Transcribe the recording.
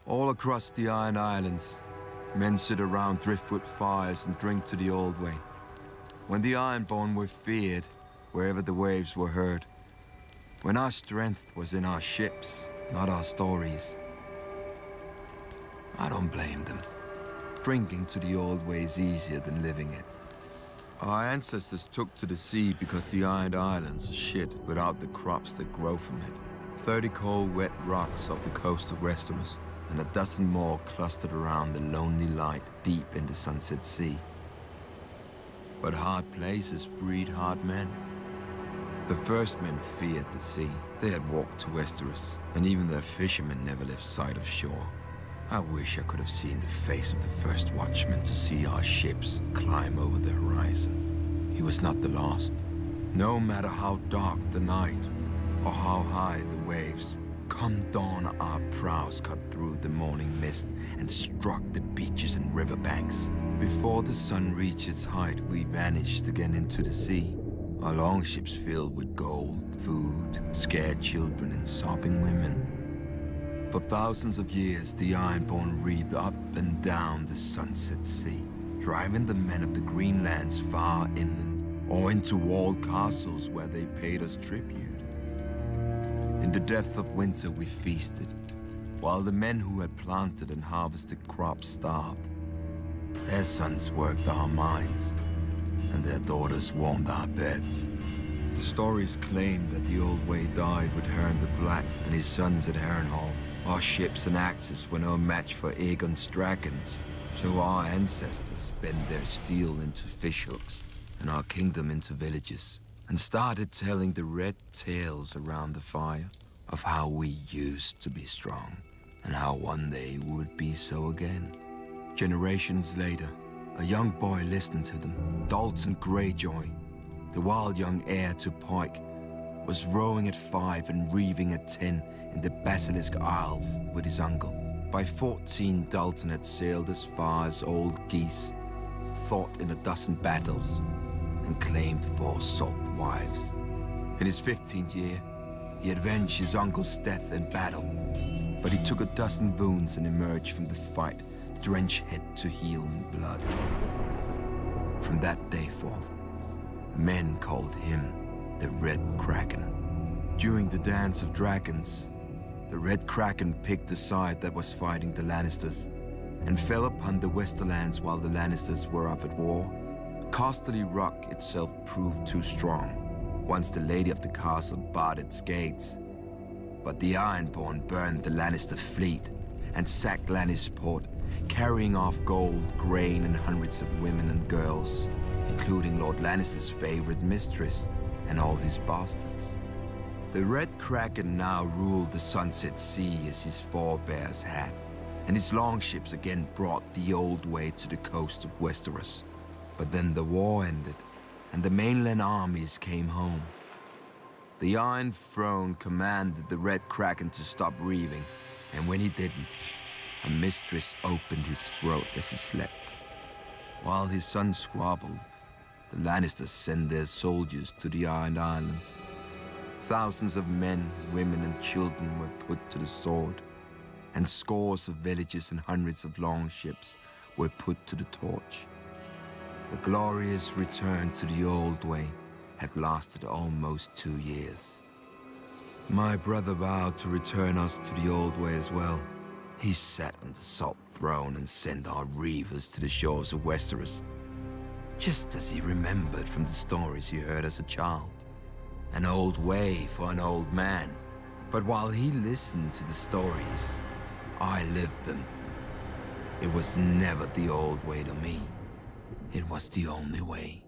All across the Iron Islands, men sit around driftwood fires and drink to the old way. When the Ironborn were feared, wherever the waves were heard. When our strength was in our ships, not our stories. I don't blame them. Drinking to the old way is easier than living it. Our ancestors took to the sea because the Iron Islands are shit without the crops that grow from it. 30 cold, wet rocks off the coast of Westeros, and a dozen more clustered around the lonely light deep in the Sunset Sea. But hard places breed hard men. The first men feared the sea. They had walked to Westeros, and even their fishermen never left sight of shore. I wish I could have seen the face of the first watchman to see our ships climb over the horizon. He was not the last. No matter how dark the night, or how high the waves, come dawn our prows cut through the morning mist and struck the beaches and riverbanks. Before the sun reached its height, we vanished again into the sea. Our longships filled with gold, food, scared children and sobbing women. For thousands of years, the Ironborn reaped up and down the Sunset Sea, driving the men of the Greenlands far inland, or into walled castles where they paid us tribute. In the depth of winter we feasted, while the men who had planted and harvested crops starved. Their sons worked our mines, and their daughters warmed our beds. The stories claim that the Old Way died with Huron the Black and his sons at Harrenhal. Our ships and axes were no match for Aegon's dragons, so our ancestors bent their steel into fishhooks and our kingdom into villages, and started telling the red tales around the fire of how we used to be strong and how one day we would be so again. Generations later, a young boy listened to them. Dalton Greyjoy, the wild young heir to Pike, was rowing at 5 and reeving at 10 in the Basilisk Isles with his uncle. By 14, Dalton had sailed as far as Old Geese, fought in a dozen battles, and claimed 4 soft wives. In his 15th year, he avenged his uncle's death in battle, but he took a dozen wounds and emerged from the fight, drenched head to heel in blood. From that day forth, men called him the Red Kraken. During the Dance of Dragons, the Red Kraken picked the side that was fighting the Lannisters and fell upon the Westerlands while the Lannisters were up at war. Casterly Rock itself proved too strong once the Lady of the Castle barred its gates. But the Ironborn burned the Lannister fleet and sacked Lannisport, carrying off gold, grain, and hundreds of women and girls, including Lord Lannister's favorite mistress and all his bastards. The Red Kraken now ruled the Sunset Sea as his forebears had, and his longships again brought the Old Way to the coast of Westeros. But then the war ended, and the mainland armies came home. The Iron Throne commanded the Red Kraken to stop reeving, and when he didn't, a mistress opened his throat as he slept. While his son squabbled, the Lannisters sent their soldiers to the Iron Islands. Thousands of men, women, and children were put to the sword, and scores of villages and hundreds of longships were put to the torch. The glorious return to the Old Way had lasted almost 2 years. My brother vowed to return us to the Old Way as well. He sat on the Salt Throne and sent our reavers to the shores of Westeros, just as he remembered from the stories he heard as a child. An old way for an old man. But while he listened to the stories, I lived them. It was never the old way to me. It was the only way.